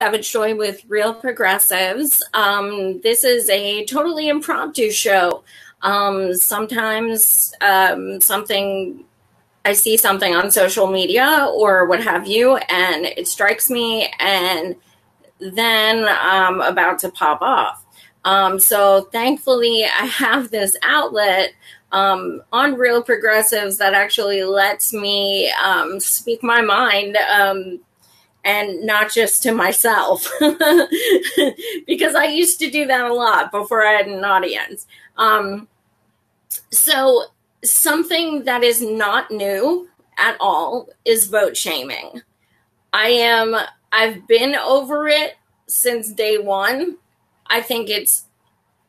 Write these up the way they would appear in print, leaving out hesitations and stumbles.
Savage Joy with Real Progressives. This is a totally impromptu show. Sometimes something I see something on social media or what have you, and it strikes me, and then I'm about to pop off. So thankfully, I have this outlet on Real Progressives that actually lets me speak my mind. And not just to myself, because I used to do that a lot before I had an audience. So something that is not new at all is vote shaming. I've been over it since day one. I think it's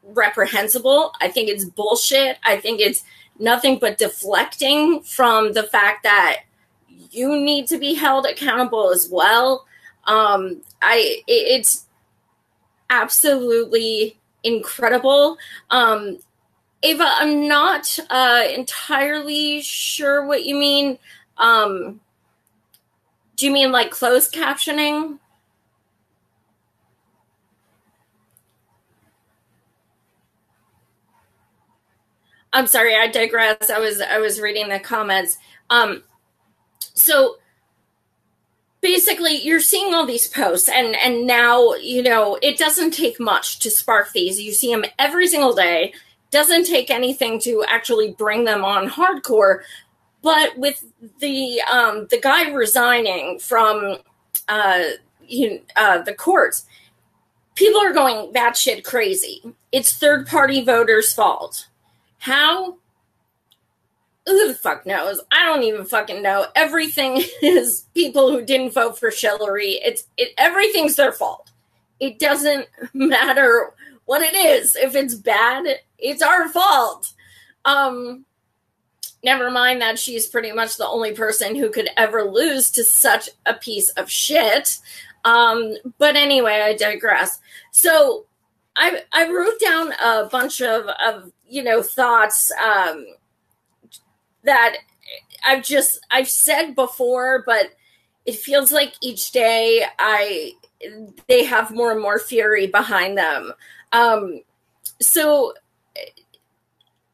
reprehensible. I think it's bullshit. I think it's nothing but deflecting from the fact that you need to be held accountable as well. It's absolutely incredible. Ava, I'm not entirely sure what you mean. Do you mean like closed captioning? I'm sorry, I digress. I was reading the comments. So basically, you're seeing all these posts, and now, it doesn't take much to spark these. You see them every single day. Doesn't take anything to actually bring them on hardcore. But with the guy resigning from the courts, people are going batshit crazy. It's third-party voters' fault. How? Who the fuck knows? I don't even fucking know. Everything is people who didn't vote for Hillary. Everything's their fault. It doesn't matter what it is. If it's bad, it's our fault. Never mind that she's pretty much the only person who could ever lose to such a piece of shit. But anyway, I digress. So I wrote down a bunch of thoughts that I've said before, but it feels like each day they have more and more fury behind them. So,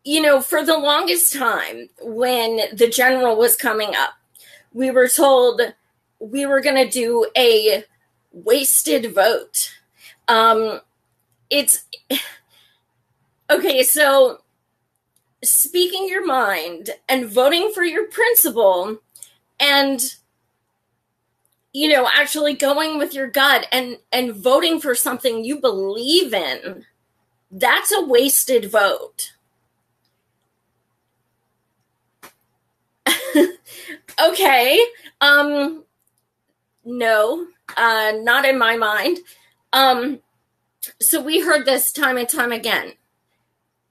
for the longest time, when the general was coming up, we were told we were going to do a wasted vote. Okay, so speaking your mind and voting for your principle and, actually going with your gut and voting for something you believe in, that's a wasted vote. Okay. No, not in my mind. So we heard this time and time again.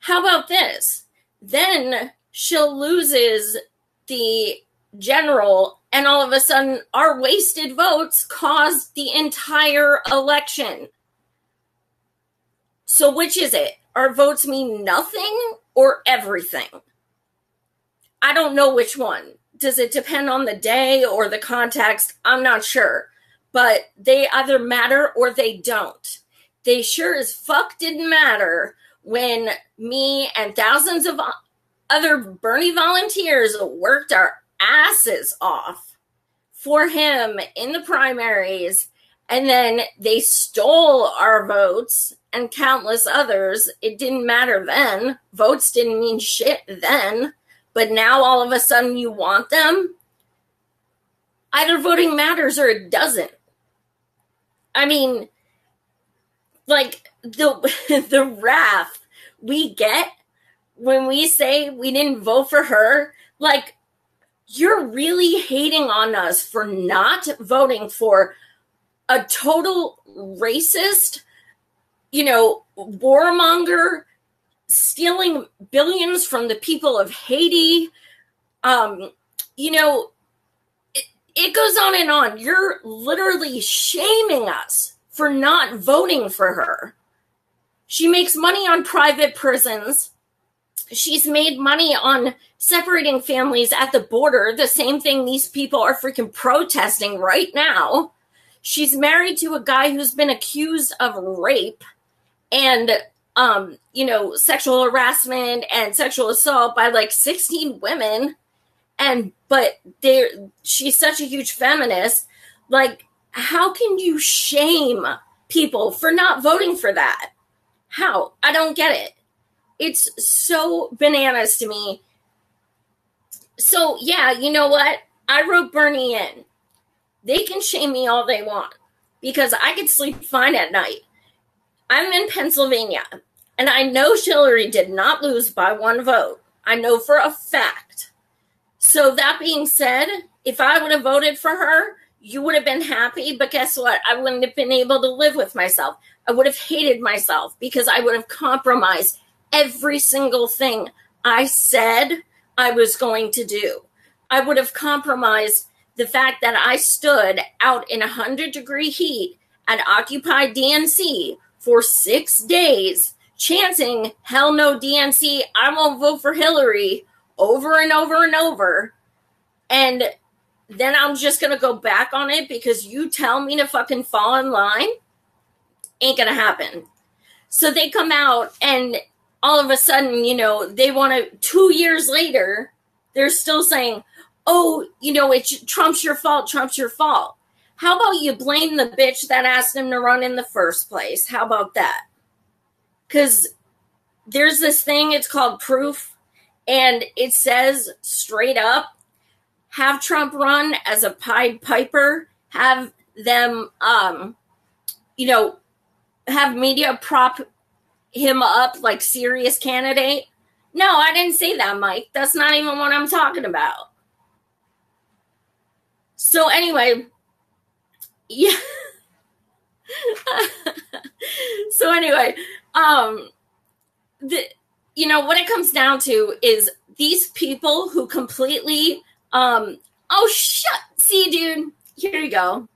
How about this? Then she loses the general, and all of a sudden our wasted votes caused the entire election. So which is it? Our votes mean nothing or everything? I don't know which one. Does it depend on the day or the context? I'm not sure. But they either matter or they don't. They sure as fuck didn't matter when me and thousands of other Bernie volunteers worked our asses off for him in the primaries, and then they stole our votes and countless others. It didn't matter then. Votes didn't mean shit then. But now all of a sudden you want them? Either voting matters or it doesn't. I mean, like, the wrath we get when we say we didn't vote for her, like, you're really hating on us for not voting for a total racist, warmonger, stealing billions from the people of Haiti. It goes on and on. You're literally shaming us for not voting for her. She makes money on private prisons. She's made money on separating families at the border, the same thing these people are freaking protesting right now. She's married to a guy who's been accused of rape and, sexual harassment and sexual assault by like 16 women. But she's such a huge feminist. Like, how can you shame people for not voting for that? How? I don't get it. It's so bananas to me. So, yeah, you know what? I wrote Bernie in. They can shame me all they want because I could sleep fine at night. I'm in Pennsylvania, and I know Hillary did not lose by one vote. I know for a fact. So that being said, if I would have voted for her, you would have been happy, but guess what? I wouldn't have been able to live with myself. I would have hated myself because I would have compromised every single thing I said I was going to do. I would have compromised the fact that I stood out in 100-degree heat at Occupy DNC for 6 days, chanting, hell no DNC, I won't vote for Hillary, over and over and over. And then I'm just going to go back on it because you tell me to fucking fall in line? Ain't going to happen. So they come out and all of a sudden, they want to, 2 years later, they're still saying, oh, it's Trump's your fault, Trump's your fault. How about you blame the bitch that asked him to run in the first place? How about that? Because there's this thing, it's called proof, and it says straight up, have Trump run as a Pied Piper, have them, have media prop him up like serious candidate. No, I didn't say that, Mike. That's not even what I'm talking about. So anyway, yeah. So anyway, what it comes down to is these people who completely, see, dude, here you go.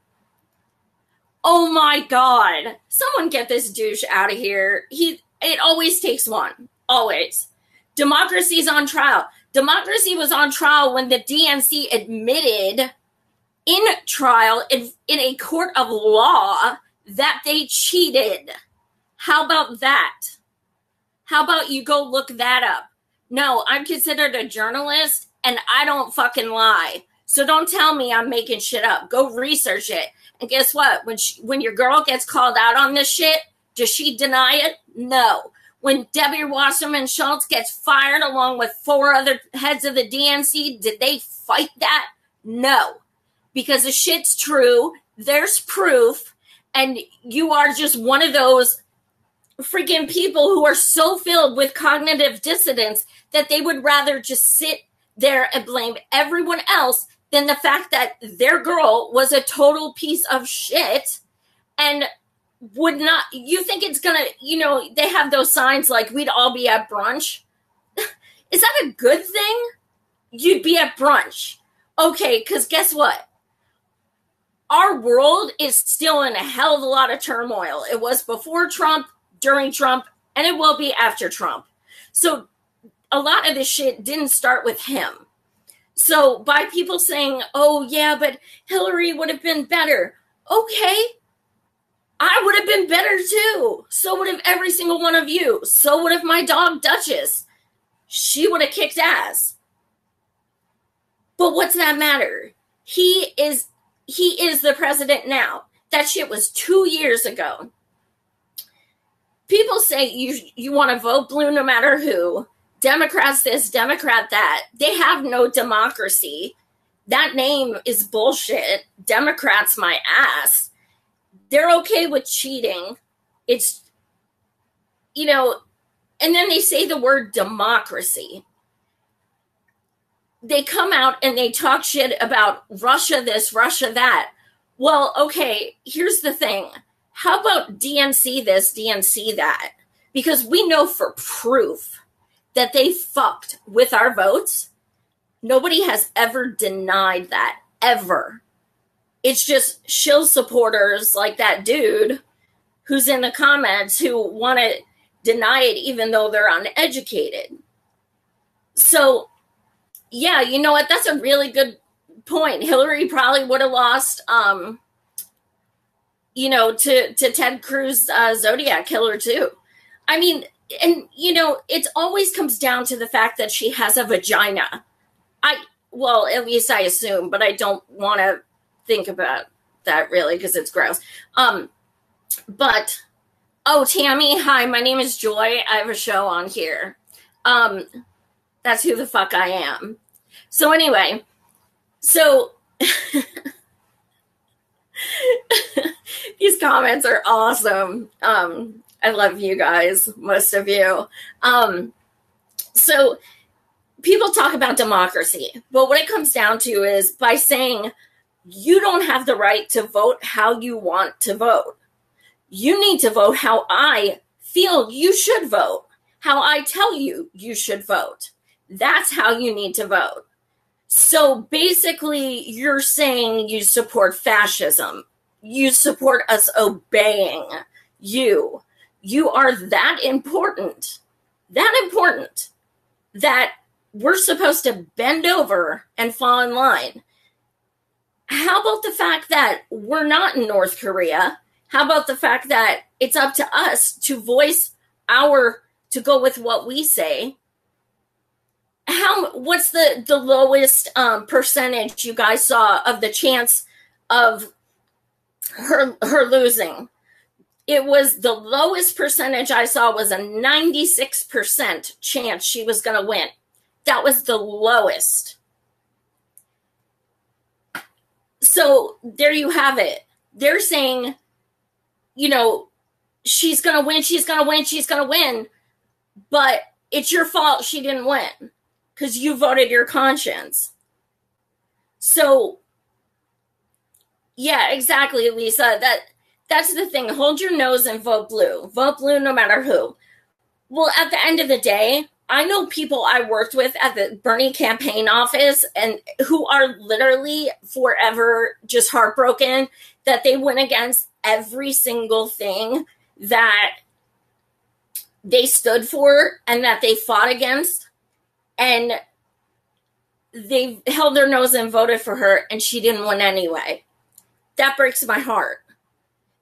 Oh my God. Someone get this douche out of here. It always takes one. Always. Democracy's on trial. Democracy was on trial when the DNC admitted in trial in a court of law that they cheated. How about that? How about you go look that up? No, I'm considered a journalist and I don't fucking lie. So don't tell me I'm making shit up. Go research it. And guess what? When your girl gets called out on this shit, does she deny it? No. When Debbie Wasserman Schultz gets fired along with 4 other heads of the DNC, did they fight that? No. Because the shit's true. There's proof. And you are just one of those freaking people who are so filled with cognitive dissonance that they would rather just sit there and blame everyone else than the fact that their girl was a total piece of shit and would not, you think it's gonna, they have those signs like we'd all be at brunch. Is that a good thing? You'd be at brunch. Okay, because guess what? Our world is still in a hell of a lot of turmoil. It was before Trump, during Trump, and it will be after Trump. So a lot of this shit didn't start with him. So by people saying, oh, yeah, but Hillary would have been better. Okay, I would have been better too. So would have every single one of you. So would have my dog Duchess. She would have kicked ass. But what's that matter? He is the president now. That shit was 2 years ago. People say you want to vote blue no matter who. Democrats this, Democrat that. They have no democracy. That name is bullshit. Democrats my ass. They're okay with cheating. It's, and then they say the word democracy. They come out and they talk shit about Russia this, Russia that. Well, okay, here's the thing. How about DNC this, DNC that? Because we know for proof that they fucked with our votes. Nobody has ever denied that, ever. It's just shill supporters like that dude who's in the comments who want to deny it even though they're uneducated. So, yeah, you know what? That's a really good point. Hillary probably would have lost to Ted Cruz Zodiac Killer too. I mean, and it always comes down to the fact that she has a vagina. Well, at least I assume, but I don't want to think about that really because it's gross. But Tammy, hi, my name is Joy. I have a show on here. That's who the fuck I am. So anyway, these comments are awesome. I love you guys, most of you. So people talk about democracy, but what it comes down to is by saying you don't have the right to vote how you want to vote. You need to vote how I feel you should vote, how I tell you you should vote. That's how you need to vote. So basically, you're saying you support fascism. You support us obeying you. You are that important that we're supposed to bend over and fall in line. How about the fact that we're not in North Korea? How about the fact that it's up to us to voice to go with what we say? What's the lowest percentage you guys saw of the chance of her losing? It was the lowest percentage I saw was a 96% chance she was going to win. That was the lowest. So there you have it. They're saying, she's going to win, she's going to win, she's going to win. But it's your fault she didn't win because you voted your conscience. So, yeah, exactly, Lisa. That's the thing. Hold your nose and vote blue. Vote blue no matter who. Well, at the end of the day, I know people I worked with at the Bernie campaign office and who are literally forever just heartbroken that they went against every single thing that they stood for and that they fought against. And they held their nose and voted for her and she didn't win anyway. That breaks my heart.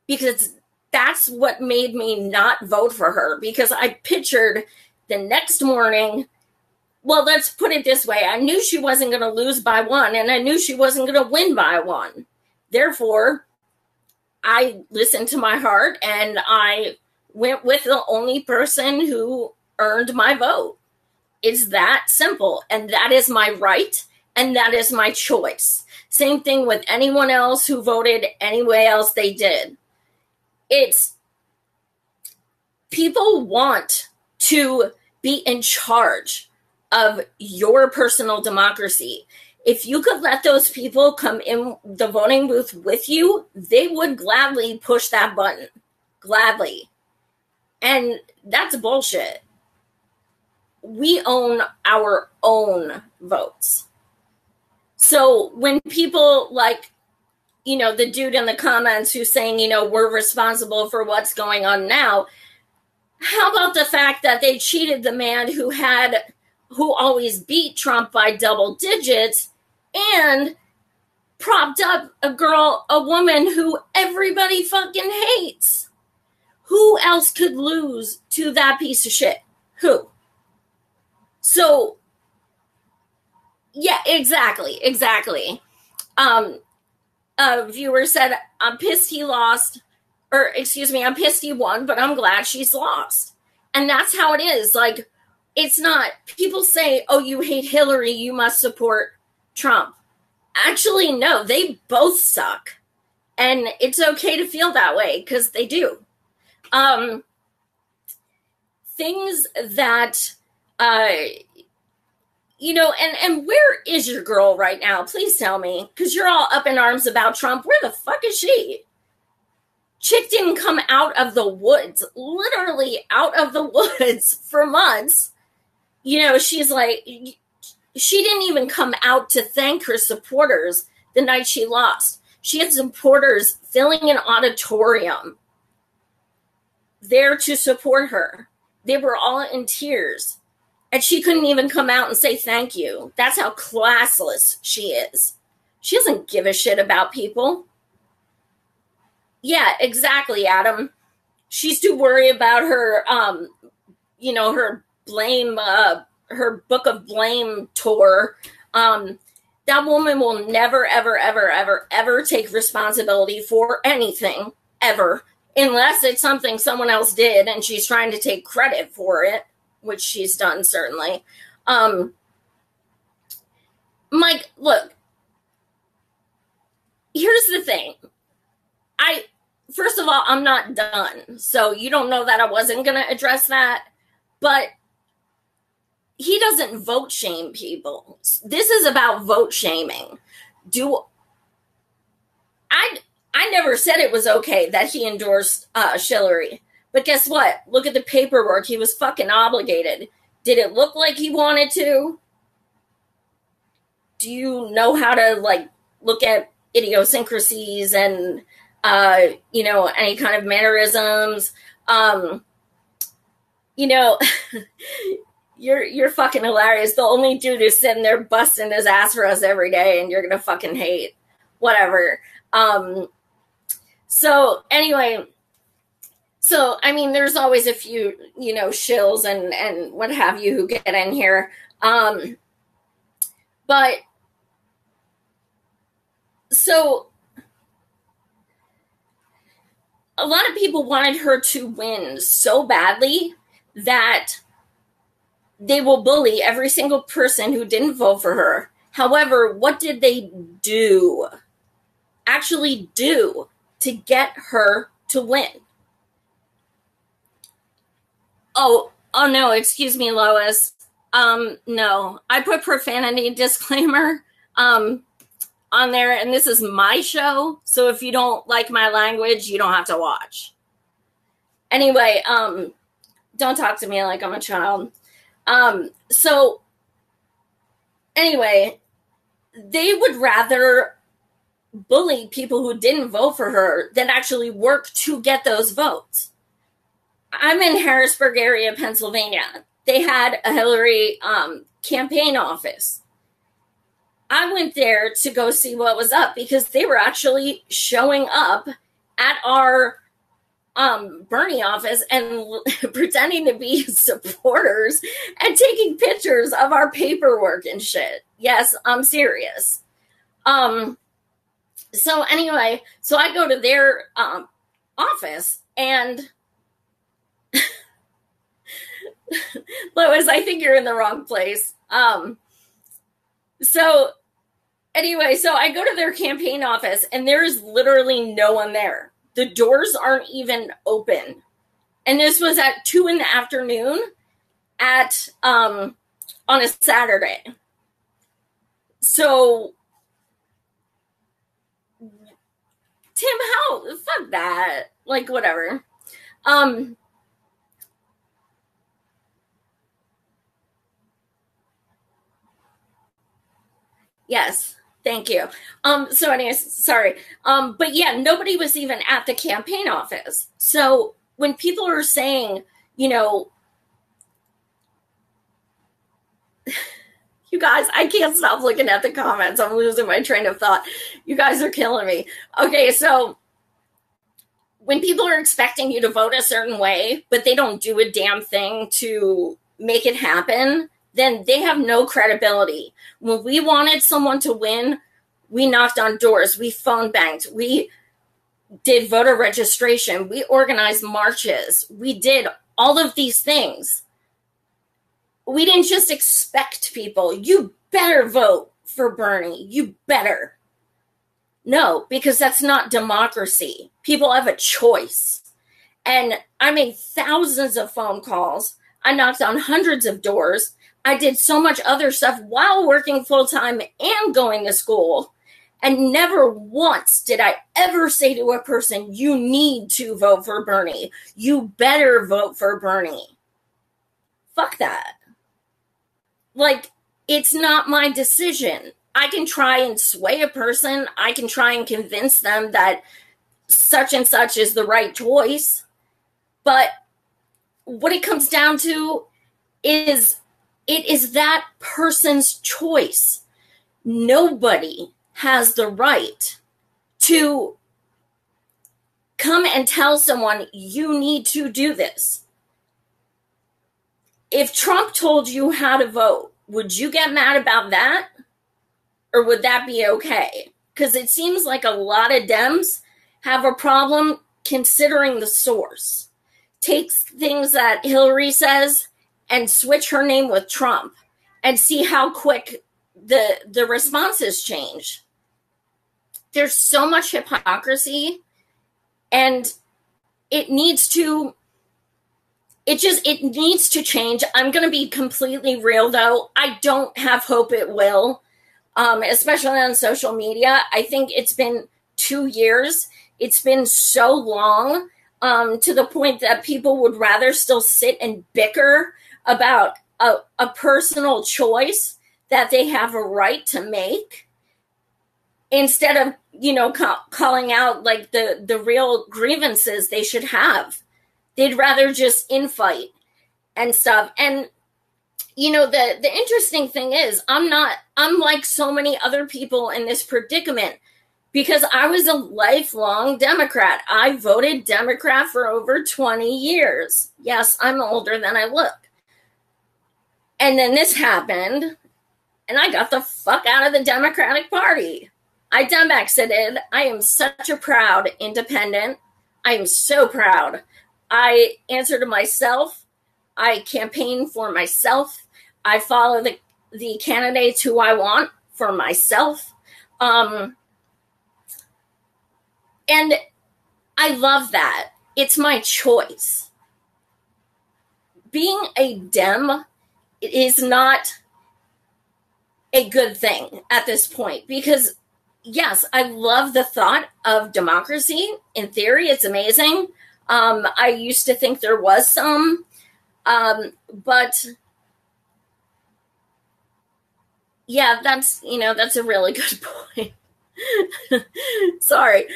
Because that's what made me not vote for her. Because I pictured the next morning, well, let's put it this way. I knew she wasn't going to lose by one, and I knew she wasn't going to win by one. Therefore, I listened to my heart, and I went with the only person who earned my vote. It's that simple, and that is my right, and that is my choice. Same thing with anyone else who voted any way else they did. It's people want to be in charge of your personal democracy. If you could let those people come in the voting booth with you, they would gladly push that button. Gladly. And that's bullshit. We own our own votes. So when people like, the dude in the comments who's saying, we're responsible for what's going on now. How about the fact that they cheated the man who always beat Trump by double digits and propped up a woman who everybody fucking hates? Who else could lose to that piece of shit? Who? So, yeah, exactly. A viewer said, I'm pissed he lost, I'm pissed he won, but I'm glad she's lost. And that's how it is. Like, it's not, people say, oh, you hate Hillary, you must support Trump. Actually, no, they both suck. And it's okay to feel that way, because they do. Things that, and where is your girl right now? Please tell me, because you're all up in arms about Trump. Where the fuck is she? Chick didn't come out of the woods, literally out of the woods for months. She's like, she didn't even come out to thank her supporters the night she lost. She had supporters filling an auditorium there to support her. They were all in tears. And she couldn't even come out and say thank you. That's how classless she is. She doesn't give a shit about people. Yeah, exactly, Adam. She's too worried about her, her blame, her book of blame tour. Um, that woman will never, ever, ever, ever, ever take responsibility for anything, ever, unless it's something someone else did and she's trying to take credit for it, which she's done, certainly. Mike, look, here's the thing. First of all, I'm not done. So you don't know that I wasn't going to address that. But he doesn't vote shame people. This is about vote shaming. I never said it was okay that he endorsed Hillary. But guess what? Look at the paperwork. He was fucking obligated. Did it look like he wanted to? Do you know how to, like, look at idiosyncrasies and any kind of mannerisms? You're fucking hilarious. The only dude who's sitting there busting his ass for us every day, and you're gonna fucking hate. Whatever. So anyway, I mean, there's always a few, shills and what have you who get in here. But so a lot of people wanted her to win so badly that they will bully every single person who didn't vote for her. However, what did they actually do to get her to win? Oh no, excuse me, Lois. No, I put profanity disclaimer on there, and this is my show, so if you don't like my language, you don't have to watch. Anyway, don't talk to me like I'm a child. So anyway, they would rather bully people who didn't vote for her than actually work to get those votes. I'm in Harrisburg area, Pennsylvania. They had a Hillary campaign office. I went there to go see what was up because they were actually showing up at our Bernie office and pretending to be supporters and taking pictures of our paperwork and shit. Yes, I'm serious. So anyway, so I go to their office, and Lois, I think you're in the wrong place. So anyway, so I go to their campaign office, and there is literally no one there. The doors aren't even open. And this was at 2 p.m. on a Saturday. So, Tim, fuck that. Like, whatever. Yes. Thank you. So anyways, sorry. But yeah, nobody was even at the campaign office. So when people are saying, you guys, I can't stop looking at the comments. I'm losing my train of thought. You guys are killing me. Okay, so when people are expecting you to vote a certain way, but they don't do a damn thing to make it happen, then they have no credibility. When we wanted someone to win, we knocked on doors, we phone banked, we did voter registration, we organized marches, we did all of these things. We didn't just expect people, you better vote for Bernie, you better. No, because that's not democracy. People have a choice. And I made thousands of phone calls. I knocked on hundreds of doors. I did so much other stuff while working full-time and going to school. And never once did I ever say to a person, you need to vote for Bernie. You better vote for Bernie. Fuck that. Like, it's not my decision. I can try and sway a person. I can try and convince them that such and such is the right choice. But what it comes down to is it is that person's choice. Nobody has the right to come and tell someone you need to do this. If Trump told you how to vote, would you get mad about that? Or would that be okay? Because it seems like a lot of Dems have a problem considering the source. Takes things that Hillary says and switch her name with Trump and see how quick the responses change. There's so much hypocrisy, and it needs to change. I'm going to be completely real, though. I don't have hope it will, especially on social media. I think it's been 2 years. It's been so long, to the point that people would rather still sit and bicker about a personal choice that they have a right to make, instead of, calling out like the real grievances they should have. They'd rather just infight and stuff. And, the interesting thing is I'm like so many other people in this predicament, because I was a lifelong Democrat. I voted Democrat for over 20 years. Yes, I'm older than I look. And then this happened, and I got the fuck out of the Democratic Party. I dumb exited. I am such a proud independent. I am so proud. I answer to myself. I campaign for myself. I follow the candidates who I want for myself. And I love that. It's my choice. Being a Dem is not a good thing at this point, because yes, I love the thought of democracy. In theory, it's amazing. I used to think there was some, but yeah, that's a really good point. Sorry.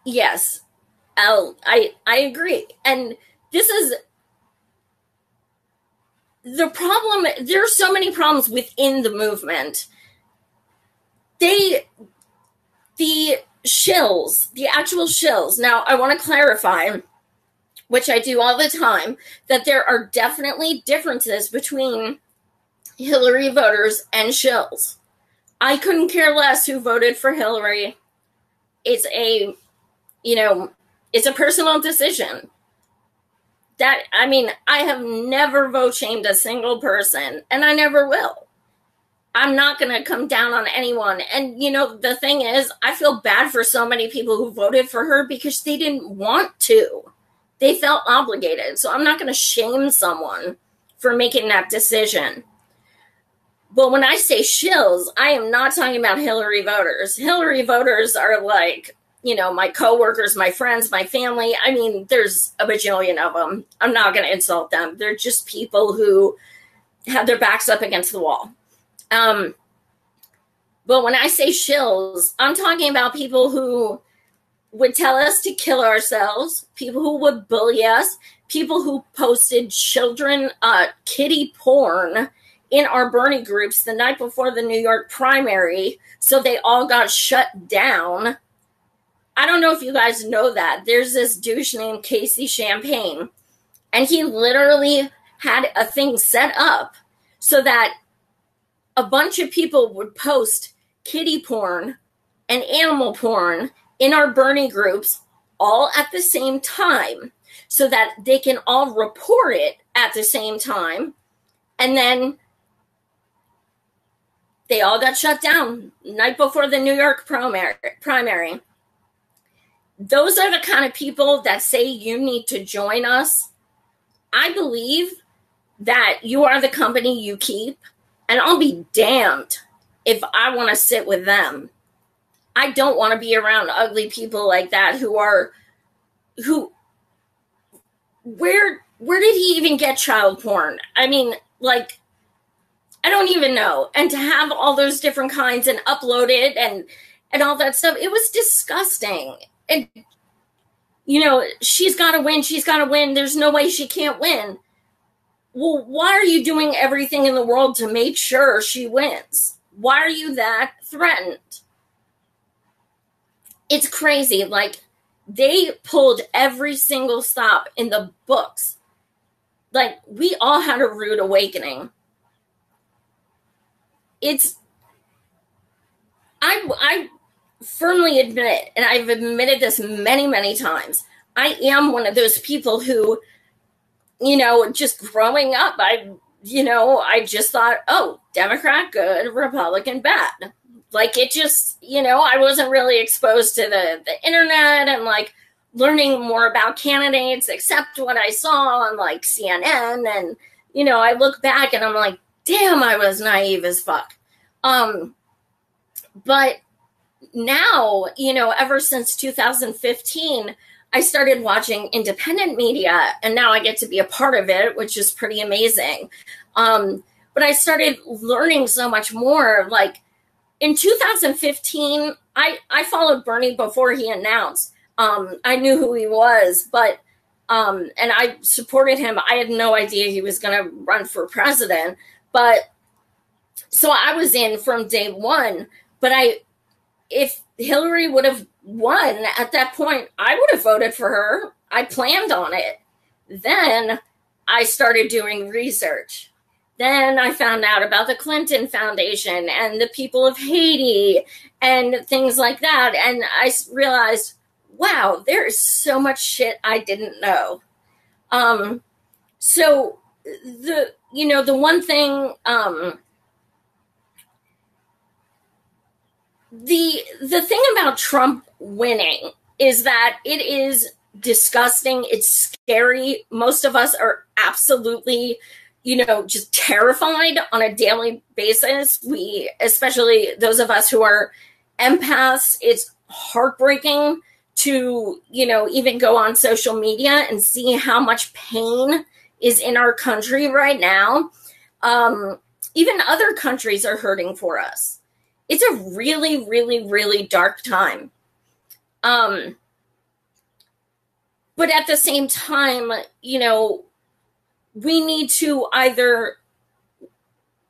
Yes, I agree. And this is the problem. There are so many problems within the movement. The shills, the actual shills. Now, I want to clarify, which I do all the time, that there are definitely differences between Hillary voters and shills. I couldn't care less who voted for Hillary. It's a personal decision. I have never vote shamed a single person, and I never will. I'm not going to come down on anyone. And, the thing is, I feel bad for so many people who voted for her because they didn't want to. They felt obligated. So I'm not going to shame someone for making that decision. But when I say shills, I am not talking about Hillary voters. Hillary voters are like, my coworkers, my friends, my family. There's a bajillion of them. I'm not going to insult them. They're just people who have their backs up against the wall. But when I say shills, I'm talking about people who would tell us to kill ourselves, people who would bully us, people who posted children, kiddie porn in our Bernie groups the night before the New York primary, so they all got shut down. I don't know if you guys know that. There's this douche named Casey Champagne, and he literally had a thing set up so that a bunch of people would post kiddie porn and animal porn in our Bernie groups all at the same time so that they can all report it at the same time. And then they all got shut down night before the New York primary. Those are the kind of people that say you need to join us. I believe that you are the company you keep, and I'll be damned if I want to sit with them. I don't want to be around ugly people like that where did he even get child porn? I don't even know. And to have all those different kinds and upload it and all that stuff, it was disgusting. And, she's got to win. There's no way she can't win. Well, why are you doing everything in the world to make sure she wins? Why are you that threatened? It's crazy. Like, they pulled every single stop in the books. Like, we all had a rude awakening. I firmly admit, and I've admitted this many, many times, I am one of those people who, just growing up, I just thought, oh, Democrat good, Republican bad. Like, it just, I wasn't really exposed to the internet and like learning more about candidates except what I saw on like CNN. And, I look back and I'm like, damn, I was naive as fuck. But now, ever since 2015, I started watching independent media, and now I get to be a part of it, which is pretty amazing. But I started learning so much more. Like, in 2015, I followed Bernie before he announced. I knew who he was, but and I supported him. I had no idea he was going to run for president. But so I was in from day one. But if Hillary would have won at that point, I would have voted for her. I planned on it. Then I started doing research. Then I found out about the Clinton Foundation and the people of Haiti and things like that. And I realized, wow, there is so much shit I didn't know. So the one thing, the thing about Trump winning is that it is disgusting. It's scary. Most of us are absolutely, just terrified on a daily basis. Especially those of us who are empaths, it's heartbreaking to, even go on social media and see how much pain is in our country right now. Even other countries are hurting for us. It's a really, really, really dark time. But at the same time, we need to either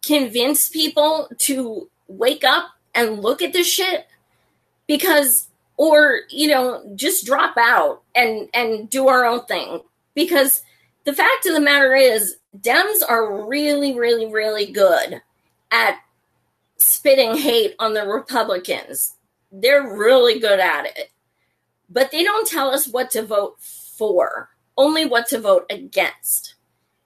convince people to wake up and look at this shit or just drop out and do our own thing. Because the fact of the matter is, Dems are really, really, really good at spitting hate on the Republicans. They're really good at it. But they don't tell us what to vote for, only what to vote against.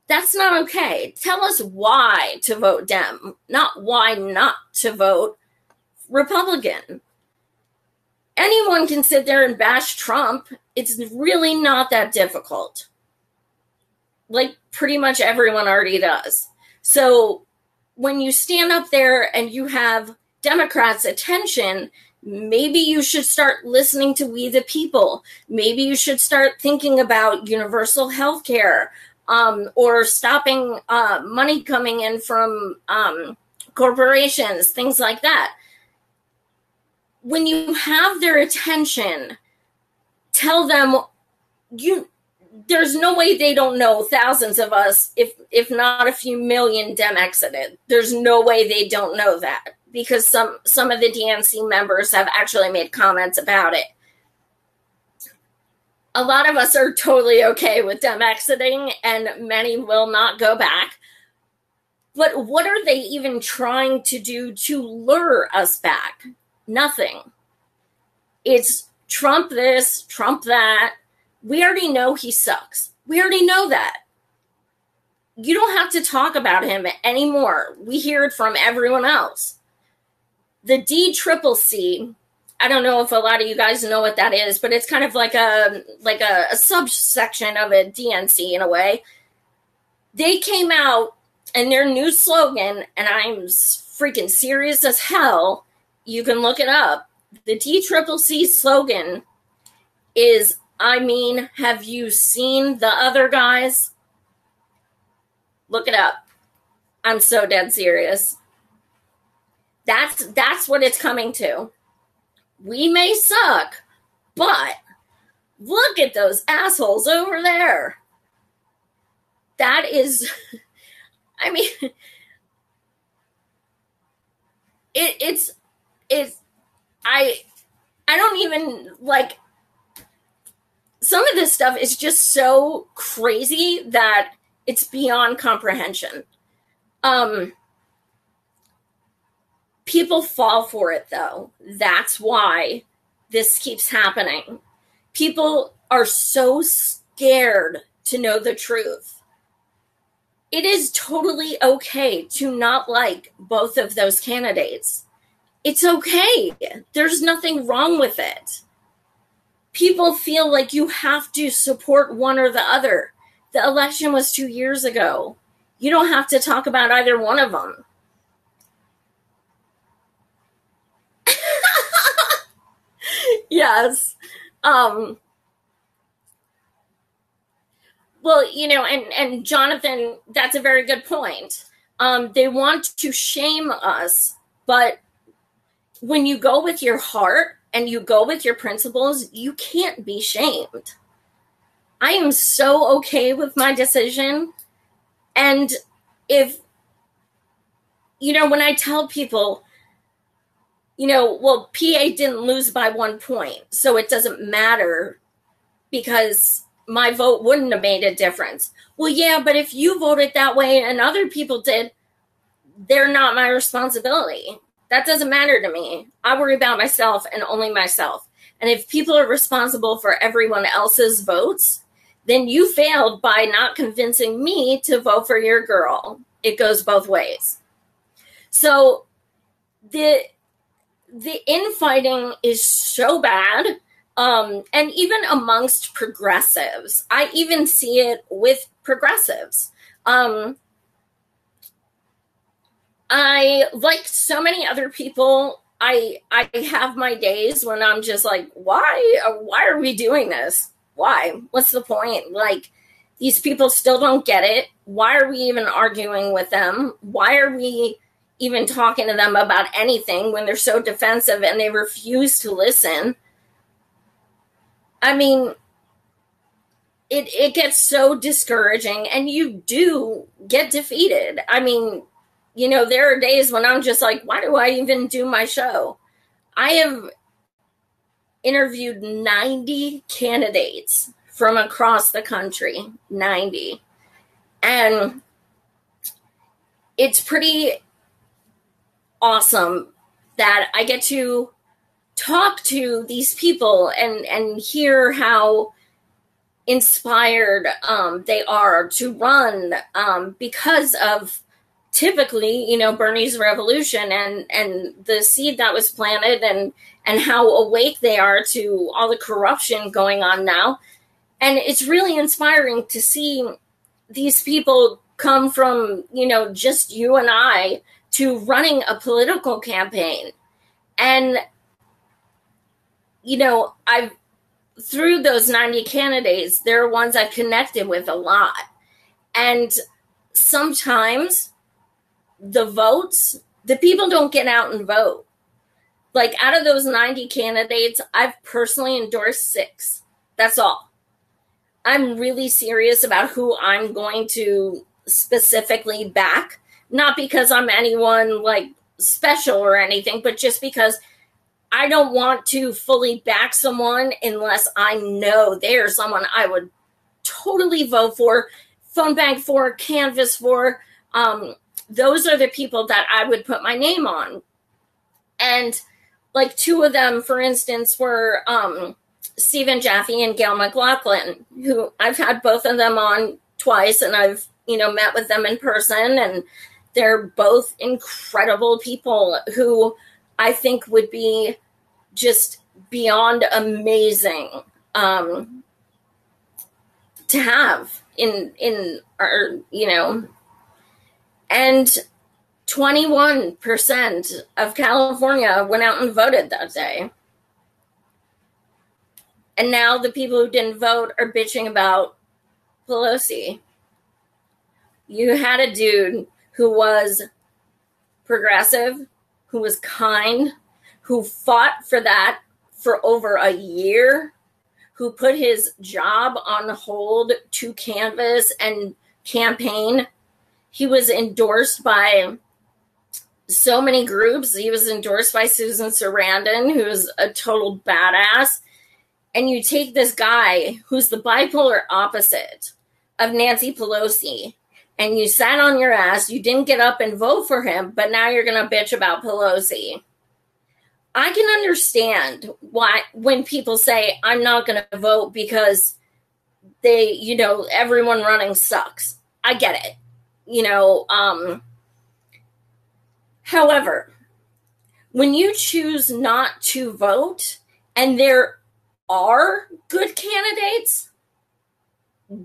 That's not okay. Tell us why to vote Dem, not why not to vote Republican. Anyone can sit there and bash Trump. It's really not that difficult. Like, pretty much everyone already does. So when you stand up there and you have Democrats' attention, maybe you should start listening to we the people. Maybe you should start thinking about universal health care, or stopping money coming in from corporations, things like that. When you have their attention, tell them there's no way they don't know thousands of us, if not a few million Dem exited. There's no way they don't know that, because some of the DNC members have actually made comments about it. A lot of us are totally okay with Dem exiting, and many will not go back. But what are they even trying to do to lure us back? Nothing. It's Trump this, Trump that. We already know he sucks. We already know that. You don't have to talk about him anymore. We hear it from everyone else. The DCCC, I don't know if a lot of you guys know what that is, but it's kind of like a subsection of a DNC in a way. They came out, and their new slogan, and I'm freaking serious as hell, you can look it up. The DCCC slogan is, have you seen the other guys? Look it up. I'm so dead serious. That's what it's coming to. We may suck, but look at those assholes over there. That is, it's I don't even like, some of this stuff is just so crazy that it's beyond comprehension. People fall for it, though. That's why this keeps happening. People are so scared to know the truth. It is totally okay to not like both of those candidates. It's okay. There's nothing wrong with it. People feel like you have to support one or the other. The election was 2 years ago. You don't have to talk about either one of them. Yes. Well, and Jonathan, that's a very good point. They want to shame us, but when you go with your heart and you go with your principles, you can't be shamed. I am so okay with my decision. And if, when I tell people, well, PA didn't lose by 1 point, so it doesn't matter because my vote wouldn't have made a difference. Well, yeah, but if you voted that way and other people did, they're not my responsibility. That doesn't matter to me. I worry about myself and only myself. And if people are responsible for everyone else's votes, then you failed by not convincing me to vote for your girl. It goes both ways. So the infighting is so bad. And even amongst progressives, I even see it with progressives. I, like so many other people, I have my days when I'm just like, why are we doing this? Why? What's the point? Like, these people still don't get it. Why are we even arguing with them? Why are we even talking to them about anything when they're so defensive and they refuse to listen? I mean, it gets so discouraging, and you do get defeated. I mean, there are days when I'm just like, why do I even do my show? I have interviewed 90 candidates from across the country, 90. And it's pretty awesome that I get to talk to these people and hear how inspired they are to run because of typically, Bernie's revolution and the seed that was planted and how awake they are to all the corruption going on now. And it's really inspiring to see these people come from, just you and I to running a political campaign. And, through those 90 candidates, there are ones I've connected with a lot. And sometimes the votes, the people don't get out and vote. Like, out of those 90 candidates, I've personally endorsed 6. That's all. I'm really serious about who I'm going to specifically back. Not because I'm anyone like special or anything, but just because I don't want to fully back someone unless I know they're someone I would totally vote for, phone bank for, canvass for. Those are the people that I would put my name on. And like 2 of them, for instance, were Stephen Jaffe and Gail McLaughlin, who I've had both of them on twice, and I've, met with them in person, and they're both incredible people who I think would be just beyond amazing to have in our, and 21% of California went out and voted that day. And now the people who didn't vote are bitching about Pelosi. You had a dude who was progressive, who was kind, who fought for that for over a year, who put his job on hold to canvass and campaign. He was endorsed by so many groups. He was endorsed by Susan Sarandon, who's a total badass. And you take this guy who's the bipolar opposite of Nancy Pelosi, and you sat on your ass, you didn't get up and vote for him, but now you're going to bitch about Pelosi. I can understand why when people say, I'm not going to vote because everyone running sucks. I get it. However, when you choose not to vote and there are good candidates,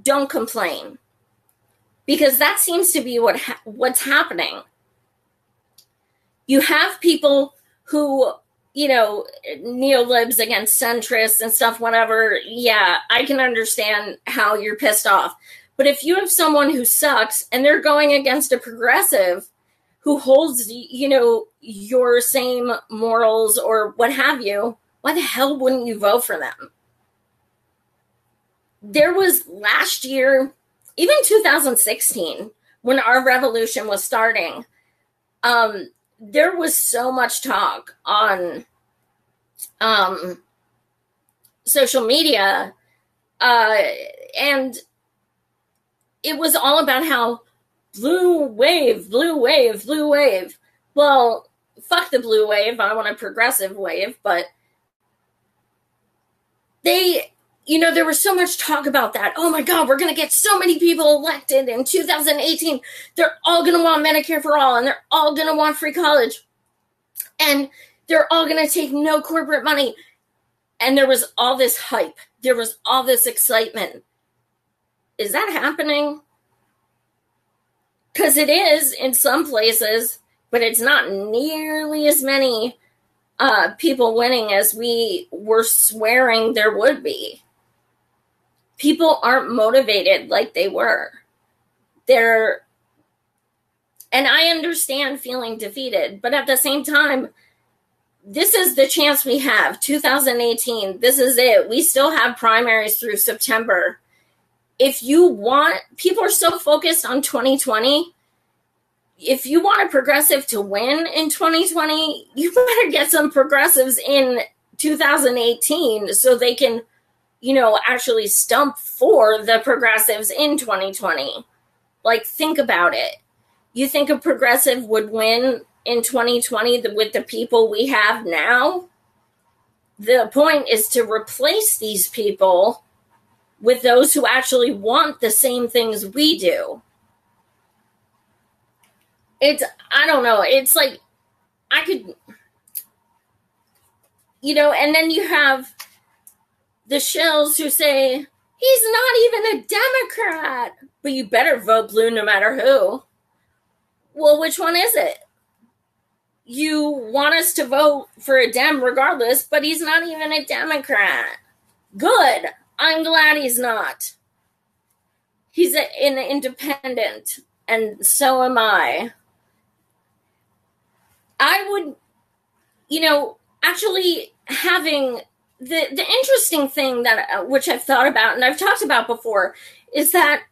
don't complain, because that seems to be what's happening. You have people who, neolibs against centrists and stuff, whatever. Yeah, I can understand how you're pissed off. But if you have someone who sucks and they're going against a progressive who holds, your same morals or what have you, why the hell wouldn't you vote for them? There was last year, even 2016, when our revolution was starting, there was so much talk on social media, and it was all about how blue wave. Well, fuck the blue wave. I want a progressive wave, but there was so much talk about that. Oh my God, we're going to get so many people elected in 2018. They're all going to want Medicare for all, and they're all going to want free college, and they're all going to take no corporate money. And there was all this hype. There was all this excitement. Is that happening? Because it is in some places, but it's not nearly as many people winning as we were swearing there would be. People aren't motivated like they were. And I understand feeling defeated, but at the same time, this is the chance we have. 2018, this is it. We still have primaries through September. If you want, people are so focused on 2020. If you want a progressive to win in 2020, you better get some progressives in 2018 so they can, actually stump for the progressives in 2020. Like, think about it. You think a progressive would win in 2020 with the people we have now? The point is to replace these people with those who actually want the same things we do. I don't know. It's like, I could, and then you have the shills who say, he's not even a Democrat, but you better vote blue no matter who. Well, which one is it? You want us to vote for a Dem regardless, but he's not even a Democrat. Good. I'm glad he's not. He's an independent, and so am I. I would, actually having the interesting thing that which I've thought about and I've talked about before is that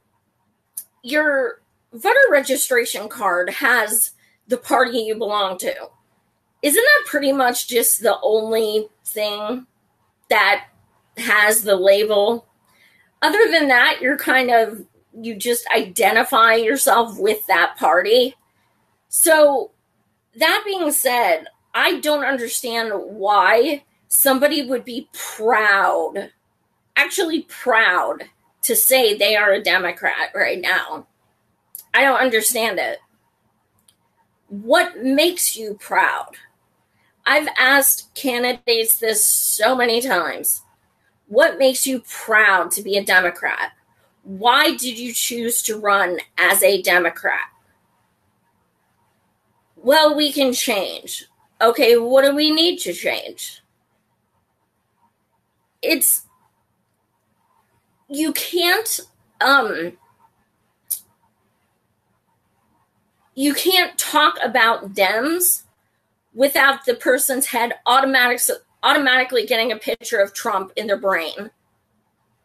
your voter registration card has the party you belong to. Isn't that pretty much just the only thing that has the label? Other than that, you just identify yourself with that party. So that being said, I don't understand why somebody would be actually proud to say they are a Democrat right now. I don't understand it. What makes you proud? I've asked candidates this so many times. What makes you proud to be a Democrat? Why did you choose to run as a Democrat? Well, we can change. Okay, what do we need to change? You can't talk about Dems without the person's head automatically getting a picture of Trump in their brain.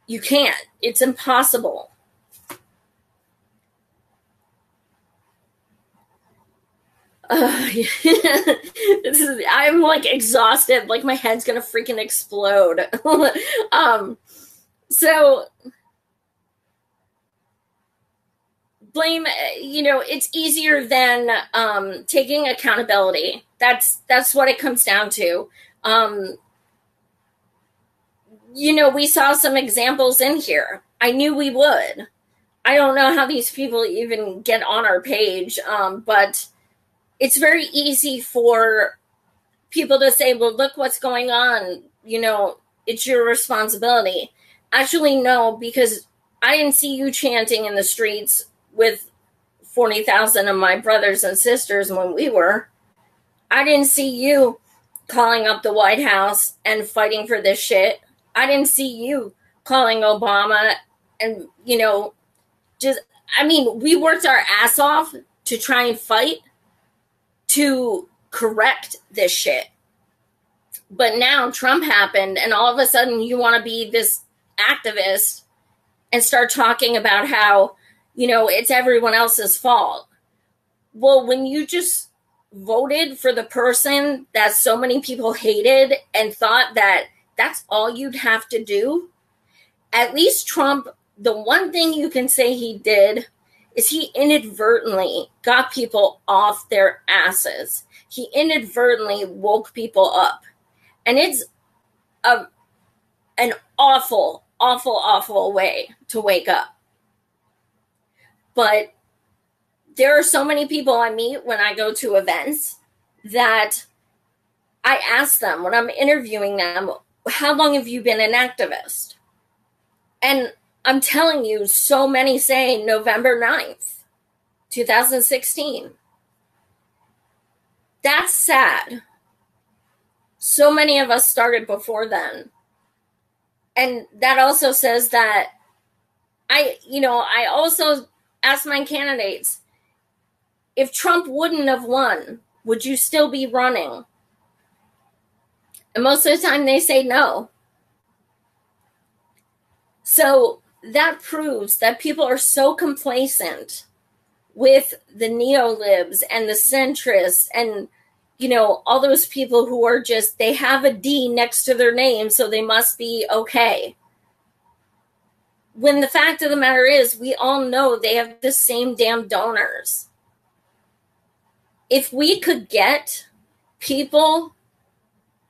You can't. It's impossible. I'm like exhausted, like my head's gonna freaking explode. So blame, it's easier than taking accountability. That's what it comes down to. We saw some examples in here. I knew we would. I don't know how these people even get on our page, but it's very easy for people to say, well, look what's going on. It's your responsibility. Actually, no, because I didn't see you chanting in the streets with 40,000 of my brothers and sisters when we were. I didn't see you calling up the White House and fighting for this shit. I didn't see you calling Obama and, we worked our ass off to try and fight to correct this shit. But now Trump happened, and all of a sudden you want to be this activist and start talking about how, it's everyone else's fault. Well, when you just voted for the person that so many people hated and thought that that's all you'd have to do, at least Trump, the one thing you can say he did is he inadvertently got people off their asses. He inadvertently woke people up. And it's an awful, awful, awful way to wake up. But there are so many people I meet when I go to events that I ask them when I'm interviewing them, how long have you been an activist? And I'm telling you, so many say November 9th, 2016. That's sad. So many of us started before then. And that also says that I also ask my candidates, if Trump wouldn't have won, would you still be running? And most of the time they say no. So that proves that people are so complacent with the neolibs and the centrists and, all those people who are just, they have a D next to their name, so they must be okay. When the fact of the matter is, we all know they have the same damn donors. If we could get people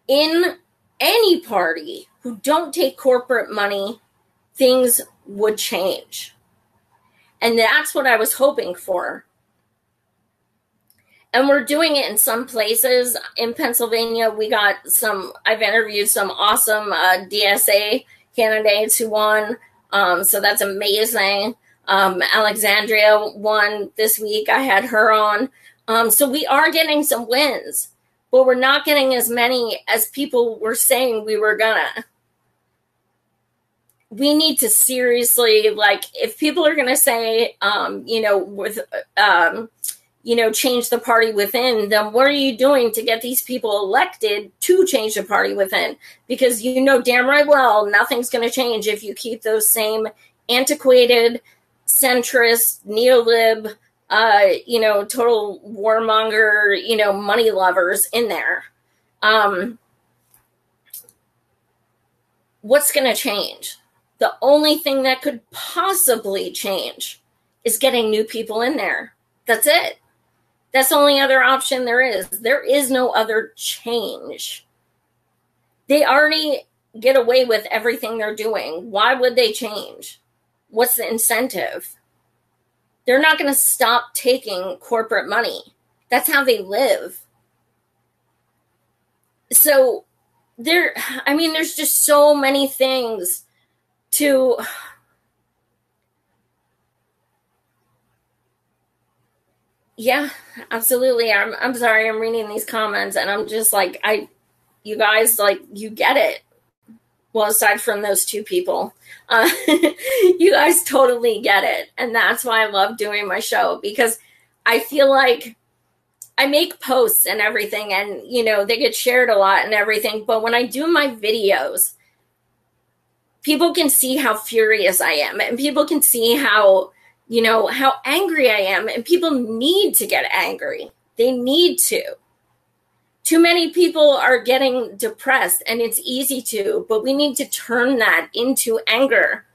in any party who don't take corporate money, things would change. And that's what I was hoping for. And we're doing it in some places. In Pennsylvania, I've interviewed some awesome DSA candidates who won. So that's amazing. Alexandria won this week. I had her on. So we are getting some wins, but we're not getting as many as people were saying we were gonna. We need to seriously, if people are gonna say, change the party within, then what are you doing to get these people elected to change the party within? Because damn right well, nothing's going to change if you keep those same antiquated, centrist, neolib, total warmonger, money lovers in there. What's going to change? The only thing that could possibly change is getting new people in there. That's it. That's the only other option there is. There is no other change. They already get away with everything they're doing. Why would they change? What's the incentive? They're not going to stop taking corporate money. That's how they live. So there's just so many things to... Yeah, absolutely. I'm sorry, I'm reading these comments and I'm just like, you guys, you get it. Well, aside from those two people, you guys totally get it. And that's why I love doing my show, because I feel like I make posts and everything and, they get shared a lot and everything. But when I do my videos, people can see how furious I am and people can see how angry I am, and people need to get angry. They need to. Too many people are getting depressed, and it's easy to, but we need to turn that into anger.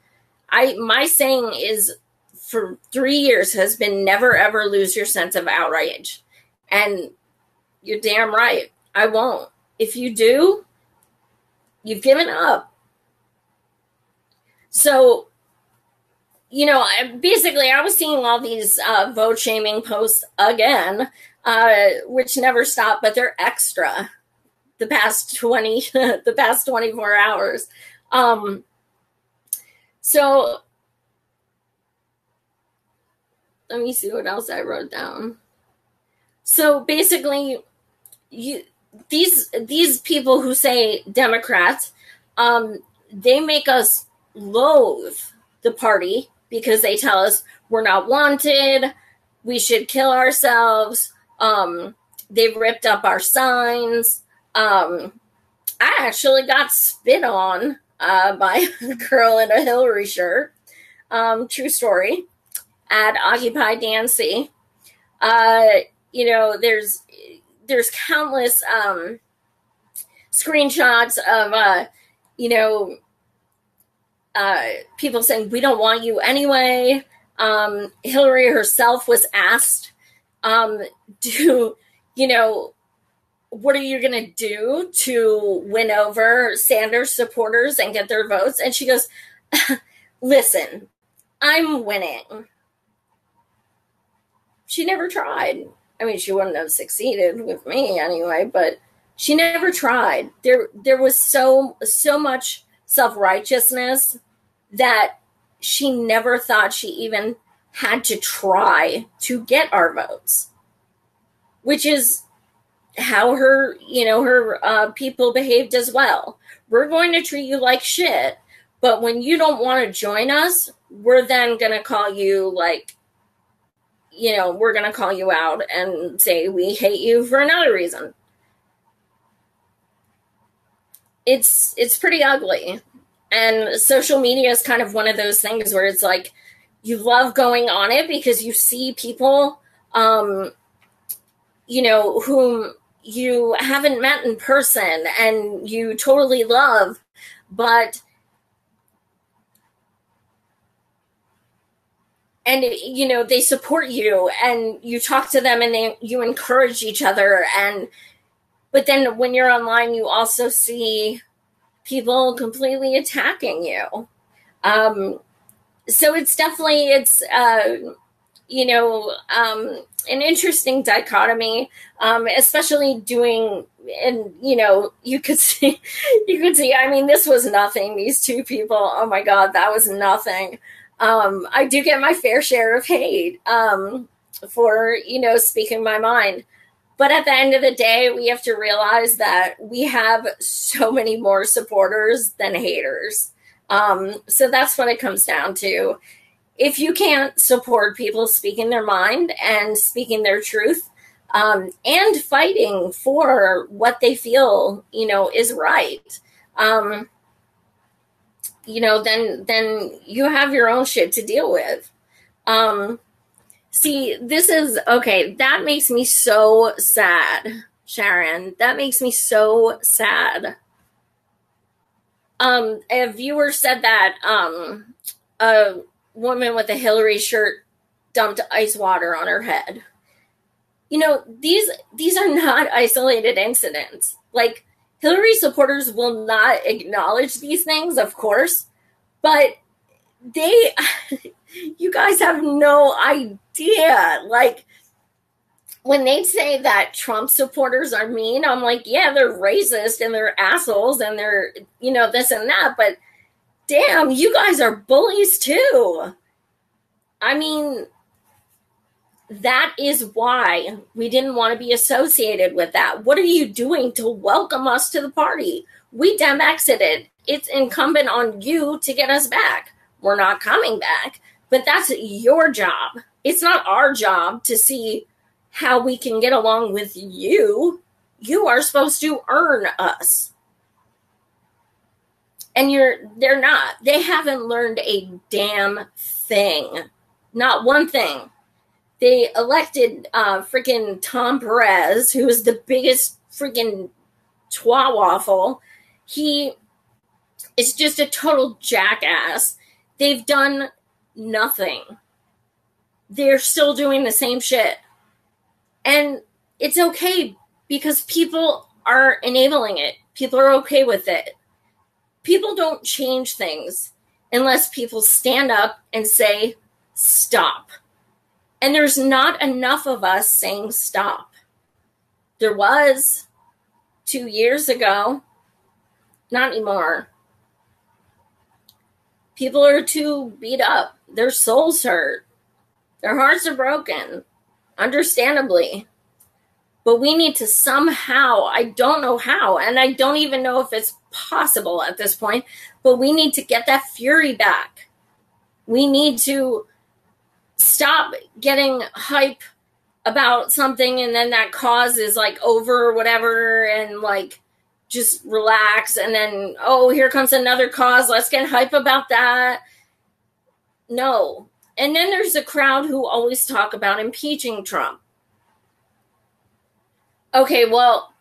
My saying is, for 3 years has been never ever lose your sense of outrage. And you're damn right, I won't. If you do, you've given up. So, basically I was seeing all these vote shaming posts again, which never stop, but they're extra the past 24 hours. So let me see what else I wrote down. So basically, these people who say Democrats, they make us loathe the party because they tell us we're not wanted, we should kill ourselves. They've ripped up our signs. I actually got spit on by a girl in a Hillary shirt. True story. At Occupy DNC. There's countless screenshots of people saying we don't want you anyway. Hillary herself was asked, what are you going to do to win over Sanders supporters and get their votes? And she goes, listen, I'm winning. She never tried. I mean, she wouldn't have succeeded with me anyway, but she never tried. There was so much self-righteousness that she never thought she even had to try to get our votes, which is how her people behaved as well. We're going to treat you like shit, but when you don't want to join us, we're then going to call you we're going to call you out and say we hate you for another reason. It's pretty ugly. And social media is kind of one of those things where it's like you love going on it because you see people, whom you haven't met in person and you totally love, but they support you and you talk to them and you encourage each other. But then when you're online, you also see people completely attacking you. So it's definitely, an interesting dichotomy, especially doing, and, you could see, I mean, this was nothing. These two people, oh my God, that was nothing. I do get my fair share of hate, for, speaking my mind. But at the end of the day, we have to realize that we have so many more supporters than haters. So that's what it comes down to. If you can't support people speaking their mind and speaking their truth, and fighting for what they feel, is right, then you have your own shit to deal with. See, this is, okay, that makes me so sad, Sharon. That makes me so sad. A viewer said that a woman with a Hillary shirt dumped ice water on her head. These are not isolated incidents. Like, Hillary supporters will not acknowledge these things, of course, but you guys have no idea. Like, when they say that Trump supporters are mean, I'm like, yeah, they're racist and they're assholes and they're, this and that, but damn, you guys are bullies too. I mean, that is why we didn't want to be associated with that. What are you doing to welcome us to the party? We Dem exited. It's incumbent on you to get us back. We're not coming back, but that's your job. It's not our job to see how we can get along with you. You are supposed to earn us. And they're not. They haven't learned a damn thing. Not one thing. They elected freaking Tom Perez, who is the biggest freaking twat waffle. He is just a total jackass. They've done nothing. They're still doing the same shit. And it's okay because people are enabling it. People are okay with it. People don't change things unless people stand up and say, stop. And there's not enough of us saying stop. There was 2 years ago. Not anymore. People are too beat up. Their souls hurt. Their hearts are broken. Understandably. But we need to somehow, I don't know how, and I don't even know if it's possible at this point, but we need to get that fury back. We need to stop getting hype about something and then that cause is like over or whatever, and like just relax, and then, oh, here comes another cause, let's get hype about that. No. And then there's a crowd who always talk about impeaching Trump. Okay, well,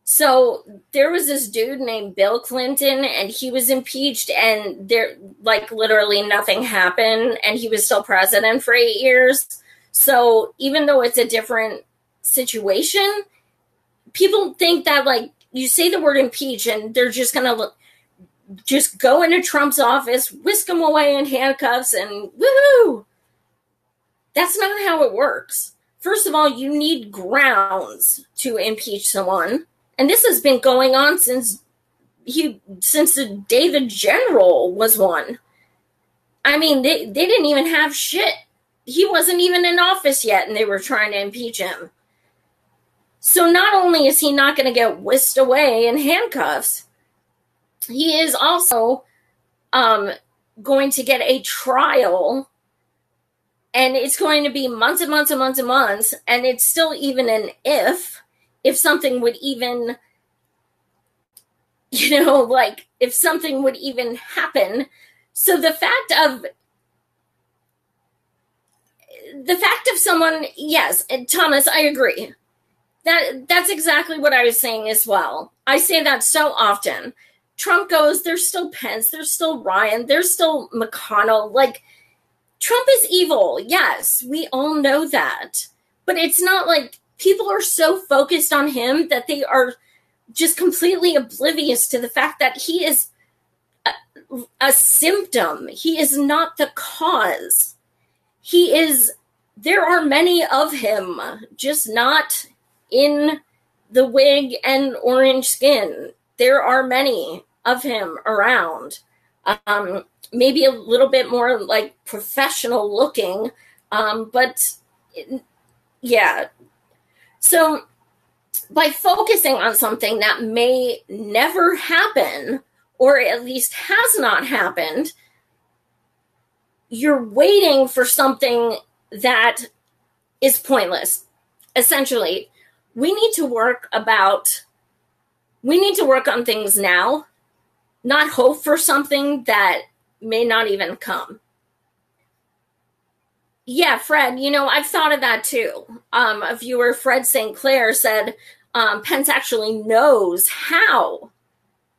so there was this dude named Bill Clinton, and he was impeached, and there, like, literally nothing happened, and he was still president for 8 years. So even though it's a different situation, people think that, like, you say the word impeach, and they're just going to just go into Trump's office, whisk him away in handcuffs, and woohoo! That's not how it works. First of all, you need grounds to impeach someone. And this has been going on since the day the general was won. I mean, they didn't even have shit. He wasn't even in office yet, and they were trying to impeach him. So not only is he not going to get whisked away in handcuffs, he is also going to get a trial. And it's going to be months and months and months and months. And it's still even an if something would even, like if something would even happen. So the fact of someone, yes, and Thomas, I agree. That's exactly what I was saying as well. I say that so often. Trump goes, there's still Pence, there's still Ryan, there's still McConnell, like, Trump is evil. Yes, we all know that. But it's not like people are so focused on him that they are just completely oblivious to the fact that he is a symptom. He is not the cause. There are many of him, just not in the wig and orange skin. There are many of him around. Maybe a little bit more like professional looking, but yeah. So by focusing on something that may never happen, or at least has not happened, you're waiting for something that is pointless. Essentially, we need to work on things now, not hope for something that may not even come. Yeah, Fred, I've thought of that too. A viewer, Fred St. Clair, said Pence actually knows how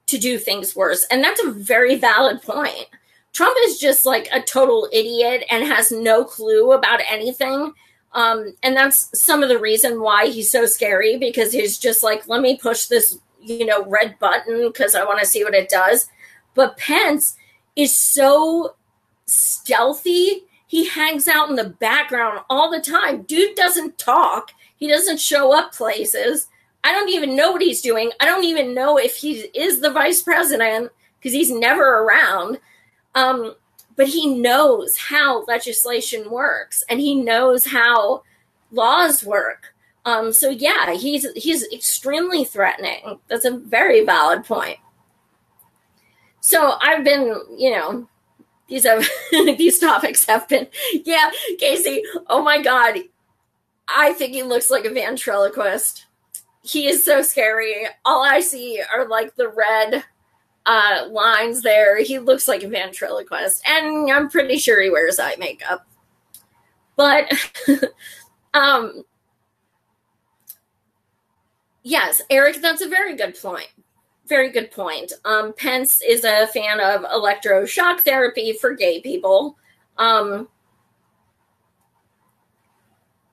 to do things worse. And that's a very valid point. Trump is just like a total idiot and has no clue about anything. And that's some of the reason why he's so scary, because he's just like, let me push this, red button because I want to see what it does. But Pence is so stealthy. He hangs out in the background all the time. Dude doesn't talk. He doesn't show up places. I don't even know what he's doing. I don't even know if he is the vice president because he's never around. But he knows how legislation works, and he knows how laws work. So yeah, he's extremely threatening. That's a very valid point. So I've been, these topics have been, yeah, Casey, oh my God, I think he looks like a ventriloquist. He is so scary. All I see are like the red lines there. He looks like a ventriloquist, and I'm pretty sure he wears eye makeup. But Yes, Eric, that's a very good point. Very good point. Pence is a fan of electroshock therapy for gay people. Um,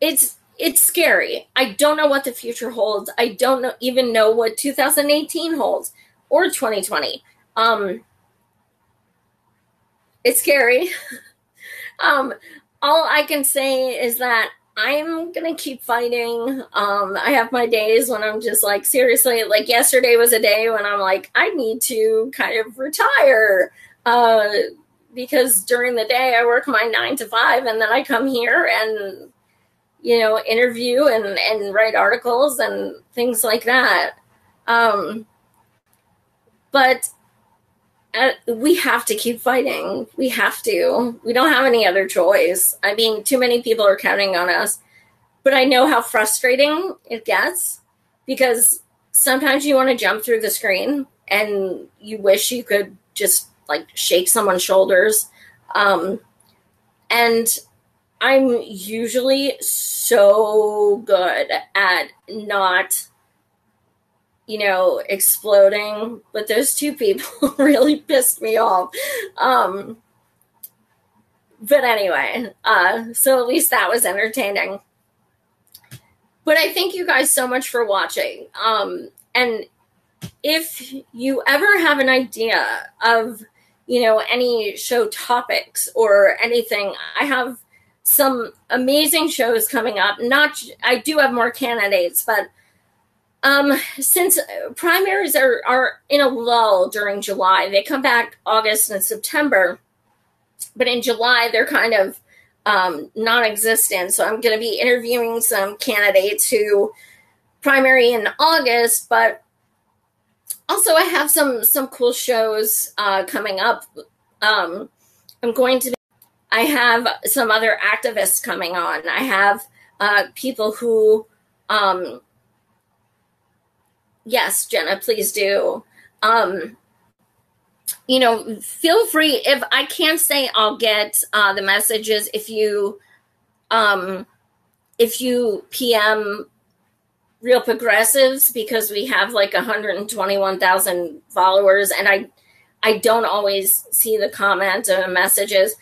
it's scary. I don't know what the future holds. I don't even know what 2018 holds or 2020. It's scary. um, all I can say is that I'm gonna keep fighting. I have my days when I'm just like, seriously, like yesterday was a day when I'm like, I need to kind of retire. Because during the day I work my 9 to 5 and then I come here and, interview and write articles and things like that. But we have to keep fighting. We have to. We don't have any other choice. I mean, too many people are counting on us. But I know how frustrating it gets because sometimes you want to jump through the screen and you wish you could just like shake someone's shoulders. And I'm usually so good at not exploding, but those two people really pissed me off. But anyway, so at least that was entertaining. But I thank you guys so much for watching. And if you ever have an idea of, any show topics or anything, I have some amazing shows coming up. I do have more candidates, but since primaries are in a lull during July, they come back August and September, but in July they're kind of non-existent. So I'm going to be interviewing some candidates who primary in August, but also I have some cool shows coming up. I have some other activists coming on. I have people who yes, Jenna, please do. Feel free. If I can't say I'll get the messages, if you PM Real Progressives, because we have like 121,000 followers, and I don't always see the comment or the messages,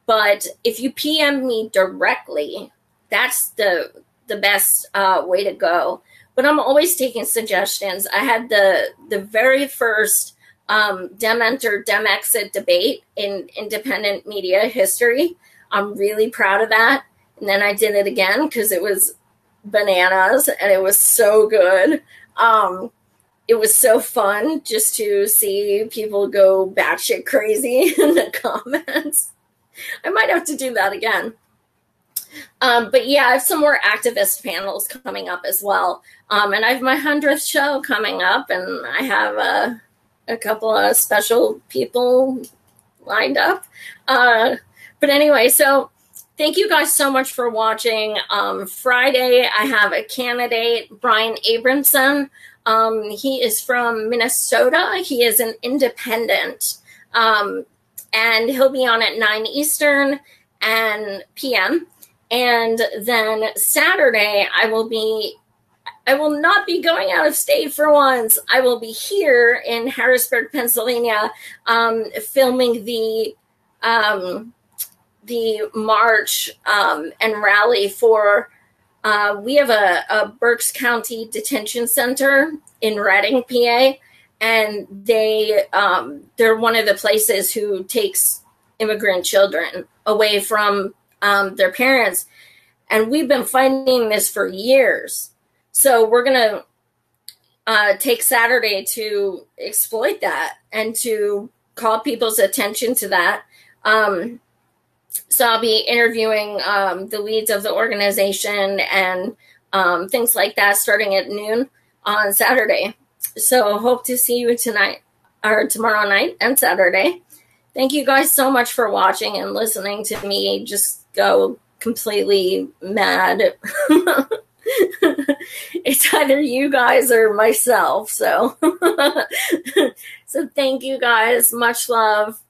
but if you PM me directly, that's the best way to go. But I'm always taking suggestions. I had the very first Dem Enter, Dem Exit debate in independent media history. I'm really proud of that. And then I did it again because it was bananas and it was so good. It was so fun just to see people go batshit crazy in the comments. I might have to do that again. But yeah, I have some more activist panels coming up as well. And I have my 100th show coming up, and I have a couple of special people lined up. But anyway, so thank you guys so much for watching. Friday, I have a candidate, Brian Abramson. He is from Minnesota. He is an independent. And he'll be on at 9 Eastern and PM. And then Saturday, I will not be going out of state for once. I will be here in Harrisburg, Pennsylvania, filming the march and rally for. We have a Berks County Detention Center in Reading, PA, and they're one of the places who takes immigrant children away from their parents. And we've been fighting this for years. So we're going to take Saturday to exploit that and to call people's attention to that. So I'll be interviewing the leads of the organization and things like that starting at noon on Saturday. So hope to see you tonight or tomorrow night and Saturday. Thank you guys so much for watching and listening to me just go completely mad. It's either you guys or myself. So, so thank you guys. Much love.